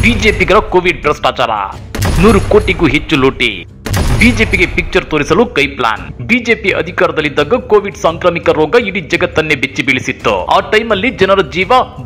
ಬಿಜೆಪಿಗರ Covid ಭ್ರಷ್ಟಾಚಾರ 100 ಕೋಟಿಗೂ ಹೆಚ್ಚು ಲೂಟಿ. ಬಿಜೆಪಿಗೆ ಪಿಕ್ಚರ್ ತೋರಿಸಲು ಕೈ ಪ್ಲಾನ್. ಬಿಜೆಪಿ ಅಧಿಕಾರದಲ್ಲಿದ್ದಾಗ ಕೋವಿಡ್ ಸಾಂಕ್ರಾಮಿಕ ರೋಗ ಇಡೀ ಜಗತ್ತನ್ನೇ ಬೆಚ್ಚಿ ಬೀಳಿಸಿತ್ತು. ಆ ಟೈಮಲ್ಲಿ ಜನರ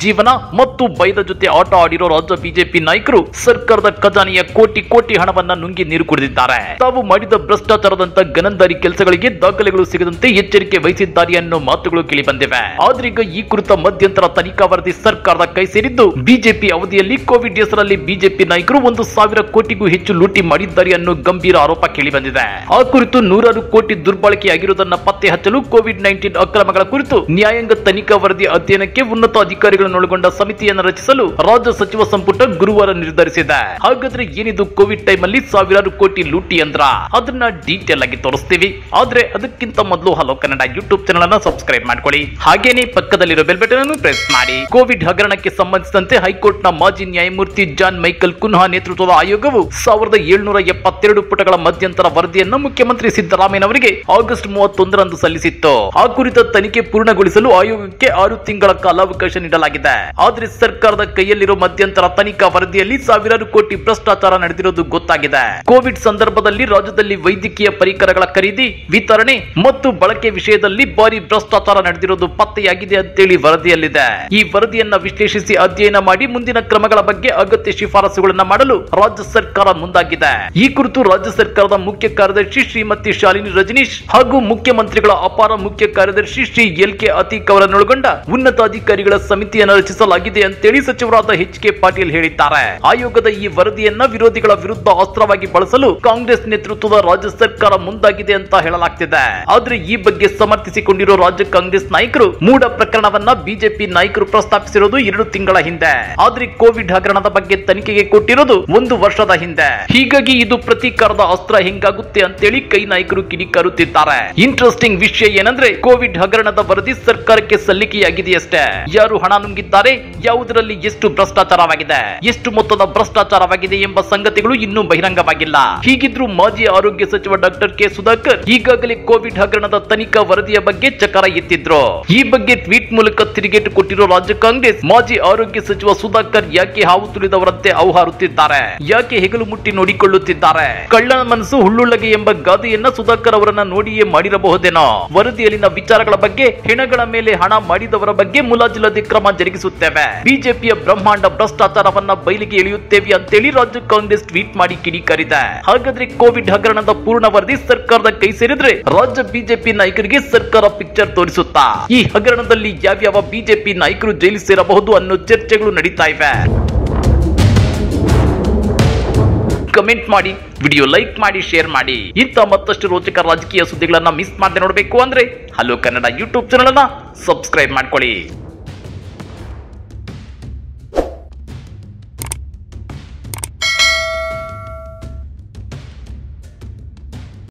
ಜೀವನ ಮತ್ತು ಭಯದ ಜೊತೆ ಆಟ ಆಡಿರೋ ರಾಜ್ಯ ಬಿಜೆಪಿ ನಾಯಕರು ಸರ್ಕಾರದ ಖಜಾನೆಯ ಕೋಟಿ ಹಣವನ್ನ ನುಂಗಿ ನೀರು ಕುಡಿದಿದ್ದಾರೆ. ತಾವು ಮಾಡಿದ ಭ್ರಷ್ಟಾಚಾರದಂತ ಗನಂದಾರಿ ಕೆಲಸಗಳಿಗೆ ದಾಖಲೆಗಳು ಸಿಗದಂತೆ ಎಚ್ಚರಿಕೆ ವಹಿಸಿದ್ದಾರೆ ಅನ್ನೋ ಮಾತುಗಳು ಕೇಳಿ ಬಂದಿವೆ. ಆದ್ರೆ ಈಗ ಈ ಕುರಿತ ಮಧ್ಯಂತರ ತನಿಖಾ ವರದಿ ಸರ್ಕಾರದ ಕೈ ಸೇರಿದ್ದು, ಬಿಜೆಪಿ ಅವಧಿಯಲ್ಲಿ ಕೋವಿಡ್ ಹೆಸರಲ್ಲಿ ಬಿಜೆಪಿ ನಾಯಕರು 1,000 ಕೋಟಿಗೂ ಹೆಚ್ಚು ಲೂಟಿ ಮಾಡಿದ್ದಾರೆ ಅನ್ನೋ ಗಂಭೀರ ಆರೋಪ ಕೇಳಿ ಬಂದಿದೆ. ಆ ಕುರಿತು 100 ಕೋಟಿ ದುರ್ಬಳಕೆಯಾಗಿರುವುದನ್ನು ಪತ್ತೆ ಹಚ್ಚಲು ಕೋವಿಡ್-19 ಅಕ್ರಮಗಳ ಕುರಿತು ನ್ಯಾಯಾಂಗ ತನಿಖಾ ವರದಿ ಅಧ್ಯಯನಕ್ಕೆ ಉನ್ನತ ಅಧಿಕಾರಿಗಳನ್ನೊಳಗೊಂಡ ಸಮಿತಿಯನ್ನು ರಚಿಸಲು ರಾಜ್ಯ ಸಚಿವ ಸಂಪುಟ ಗುರುವಾರ ನಿರ್ಧರಿಸಿದೆ. ಹಾಗಾದ್ರೆ ಏನಿದು ಕೋವಿಡ್ ಟೈಮ್ ಅಲ್ಲಿ 1000 ಕೋಟಿ ಲೂಟಿ ಅಂದ್ರ? ಅದನ್ನ ಡೀಟೇಲ್ ಆಗಿ ತೋರಿಸ್ತೀವಿ. ಆದ್ರೆ ಅದಕ್ಕಿಂತ ಮೊದಲು ಹಲೋ ಕನ್ನಡ ಯೂಟ್ಯೂಬ್ ಚಾನೆಲ್ ಅನ್ನು ಸಬ್ಸ್ಕ್ರೈಬ್ ಮಾಡ್ಕೊಳ್ಳಿ. ಹಾಗೇನೆ ಪಕ್ಕದಲ್ಲಿರೋ ಬೆಲ್ ಬಟನ್ ಅನ್ನು ಪ್ರೆಸ್ ಮಾಡಿ. ಕೋವಿಡ್ ಹಗರಣಕ್ಕೆ ಸಂಬಂಧಿಸಿದಂತೆ ಹೈಕೋರ್ಟ್ ನ ಮಾಜಿ ನ್ಯಾಯಮೂರ್ತಿ ಜಾನ್ ಮೈಕಲ್ ಕುನ್ಹಾ ನೇತೃತ್ವದ ಆಯೋಗವು 1772 ಪುಟಗಳ ಮಧ್ಯಂತರ ವರದಿಯನ್ನು ಮುಖ್ಯಮಂತ್ರಿ ಸಿದ್ದರಾಮಯ್ಯನವರಿಗೆ ಆಗಸ್ಟ್ 31ರಂದು ಸಲ್ಲಿಸಿತ್ತು. ಆ ಕುರಿತ ತನಿಖೆ ಪೂರ್ಣಗೊಳಿಸಲು ಆಯೋಗಕ್ಕೆ 6 ತಿಂಗಳ ಕಾಲಾವಕಾಶ ನೀಡಲಾಗಿದೆ. ಆದ್ರೆ ಸರ್ಕಾರದ ಕೈಯಲ್ಲಿರೋ ಮಧ್ಯಂತರ ತನಿಖಾ ವರದಿಯಲ್ಲಿ 1000 ಕೋಟಿ ಭ್ರಷ್ಟಾಚಾರ ನಡೆದಿರೋದು ಗೊತ್ತಾಗಿದೆ. ಕೋವಿಡ್ ಸಂದರ್ಭದಲ್ಲಿ ರಾಜ್ಯದಲ್ಲಿ ವೈದ್ಯಕೀಯ ಪರಿಕರಗಳ ಖರೀದಿ, ವಿತರಣೆ ಮತ್ತು ಬಳಕೆ ವಿಷಯದಲ್ಲಿ ಭಾರಿ ಭ್ರಷ್ಟಾಚಾರ ನಡೆದಿರೋದು ಪತ್ತೆಯಾಗಿದೆ ಅಂತೇಳಿ ವರದಿಯಲ್ಲಿದೆ. ಈ ವರದಿಯನ್ನ ವಿಶ್ಲೇಷಿಸಿ ಅಧ್ಯಯನ ಮಾಡಿ ಮುಂದಿನ ಕ್ರಮಗಳ ಬಗ್ಗೆ ಅಗತ್ಯ ಶಿಫಾರಸುಗಳನ್ನ ಮಾಡಲು ರಾಜ್ಯ ಸರ್ಕಾರ ಮುಂದಾಗಿದೆ. ಈ ಕುರಿತು ರಾಜ್ಯ ಸರ್ಕಾರದ ಮುಖ್ಯ ಕಾರ್ಯದರ್ಶಿ ಶ್ರೀಮತಿ ಶಾಲಿನಿ ರಜನೀಶ್ ಹಾಗೂ ಮುಖ್ಯಮಂತ್ರಿಗಳ ಅಪಾರ ಮುಖ್ಯ ಕಾರ್ಯದರ್ಶಿ ಶ್ರೀ ಎಲ್.ಕೆ. ಅತೀಕ್ ಅವರನ್ನೊಳಗೊಂಡ ಉನ್ನತ ಅಧಿಕಾರಿಗಳ ಸಮಿತಿಯನ್ನು ರಚಿಸಲಾಗಿದೆ ಅಂತೇಳಿ ಸಚಿವರಾದ ಎಚ್.ಕೆ. ಪಾಟೀಲ್ ಹೇಳಿದ್ದಾರೆ. ಆಯೋಗದ ಈ ವರದಿಯನ್ನ ವಿರೋಧಿಗಳ ವಿರುದ್ಧ ಅಸ್ತ್ರವಾಗಿ ಬಳಸಲು ಕಾಂಗ್ರೆಸ್ ನೇತೃತ್ವದ ರಾಜ್ಯ ಸರ್ಕಾರ ಮುಂದಾಗಿದೆ ಅಂತ ಹೇಳಲಾಗ್ತಿದೆ. ಆದ್ರೆ ಈ ಬಗ್ಗೆ ಸಮರ್ಥಿಸಿಕೊಂಡಿರೋ ರಾಜ್ಯ ಕಾಂಗ್ರೆಸ್ ನಾಯಕರು ಮೂಢ ಪ್ರಕರಣವನ್ನ ಬಿಜೆಪಿ ನಾಯಕರು ಪ್ರಸ್ತಾಪಿಸಿರೋದು 2 ತಿಂಗಳ ಹಿಂದೆ. ಆದ್ರೆ ಕೋವಿಡ್ ಹಗರಣದ ಬಗ್ಗೆ ತನಿಖೆಗೆ ಕೊಟ್ಟಿರೋದು 1 ವರ್ಷದ ಹಿಂದೆ. ಹೀಗಾಗಿ ಇದು ಪ್ರತೀಕಾರದ ಅಸ್ತ್ರ ಹೆಂಗಾಗುತ್ತೆ ಅಂತೇಳಿ ಕೈ ನಾಯಕರು ಕಿಡಿಕಾರುತ್ತಿದ್ದಾರೆ. ಇಂಟ್ರೆಸ್ಟಿಂಗ್ ವಿಷಯ ಏನಂದ್ರೆ, ಕೋವಿಡ್ ಹಗರಣದ ವರದಿ ಸರ್ಕಾರಕ್ಕೆ ಸಲ್ಲಿಕೆಯಾಗಿದೆಯಷ್ಟೇ. ಯಾರು ಹಣ ನುಂಗಿದ್ದಾರೆ, ಯಾವುದರಲ್ಲಿ ಎಷ್ಟು ಭ್ರಷ್ಟಾಚಾರವಾಗಿದೆ, ಎಷ್ಟು ಮೊತ್ತದ ಭ್ರಷ್ಟಾಚಾರವಾಗಿದೆ ಎಂಬ ಸಂಗತಿಗಳು ಇನ್ನೂ ಬಹಿರಂಗವಾಗಿಲ್ಲ. ಹೀಗಿದ್ರೂ ಮಾಜಿ ಆರೋಗ್ಯ ಸಚಿವ ಡಾಕ್ಟರ್ ಕೆ ಸುಧಾಕರ್ ಈಗಾಗಲೇ ಕೋವಿಡ್ ಹಗರಣದ ತನಿಖಾ ವರದಿಯ ಬಗ್ಗೆ ಚಕಾರ ಎತ್ತಿದ್ರು. ಈ ಬಗ್ಗೆ ಟ್ವೀಟ್ ಮೂಲಕ ತಿರುಗೇಟು ಕೊಟ್ಟಿರೋ ರಾಜ್ಯ ಕಾಂಗ್ರೆಸ್, ಮಾಜಿ ಆರೋಗ್ಯ ಸಚಿವ ಸುಧಾಕರ್ ಯಾಕೆ ಹಾವು ತುಳಿದವರಂತೆ ಹಾರುತ್ತಿದ್ದಾರೆ, ಯಾಕೆ ಹೆಗಲು ಮುಟ್ಟಿ ನೋಡಿಕೊಳ್ಳುತ್ತಿದ್ದಾರೆ? ಕಳ್ಳನ ಮನಸ್ಸು ಹುಳ್ಳುಳ್ಳಗೆ ಎಂಬ ಗಾದೆಯನ್ನ ಸುಧಾಕರ್ ಅವರನ್ನ ನೋಡಿಯೇ ಮಾಡಿರಬಹುದೇನೋ. ವರದಿಯಲ್ಲಿನ ವಿಚಾರಗಳ ಬಗ್ಗೆ, ಹೆಣಗಳ ಮೇಲೆ ಹಣ ಮಾಡಿದವರ ಬಗ್ಗೆ ಮುಲಾಜಿಲ್ಲದೆ ಕ್ರಮ ಜರುಗಿಸುತ್ತೇವೆ, ಬಿಜೆಪಿಯ ಬ್ರಹ್ಮಾಂಡ ಭ್ರಷ್ಟಾಚಾರವನ್ನ ಬಯಲಿಗೆ ಎಳೆಯುತ್ತೇವೆ ಅಂತೇಳಿ ರಾಜ್ಯ ಕಾಂಗ್ರೆಸ್ ಟ್ವೀಟ್ ಮಾಡಿ ಕಿಡಿಕಾರಿದೆ. ಹಾಗಾದ್ರೆ ಕೋವಿಡ್ ಹಗರಣದ ಪೂರ್ಣ ವರದಿ ಸರ್ಕಾರದ ಕೈ ಸೇರಿದ್ರೆ ರಾಜ್ಯ ಬಿಜೆಪಿ ನಾಯಕರಿಗೆ ಸರ್ಕಾರ ಪಿಕ್ಚರ್ ತೋರಿಸುತ್ತಾ? ಈ ಹಗರಣದಲ್ಲಿ ಯಾವ್ಯಾವ ಬಿಜೆಪಿ ನಾಯಕರು ಜೈಲು ಸೇರಬಹುದು ಅನ್ನೋ ಚರ್ಚೆಗಳು ನಡೀತಾ ಇವೆ. ಕಮೆಂಟ್ ಮಾಡಿ, ವಿಡಿಯೋ ಲೈಕ್ ಮಾಡಿ, ಶೇರ್ ಮಾಡಿ. ಇಂಥ ಮತ್ತಷ್ಟು ರೋಚಕ ರಾಜಕೀಯ ಸುದ್ದಿಗಳನ್ನ ಮಿಸ್ ಮಾಡದೆ ನೋಡಬೇಕು ಅಂದ್ರೆ ಹಲೋ ಕನ್ನಡ ಯೂಟ್ಯೂಬ್ ಚಾನೆಲ್ ಅನ್ನ ಸಬ್ಸ್ಕ್ರೈಬ್ ಮಾಡ್ಕೊಳ್ಳಿ.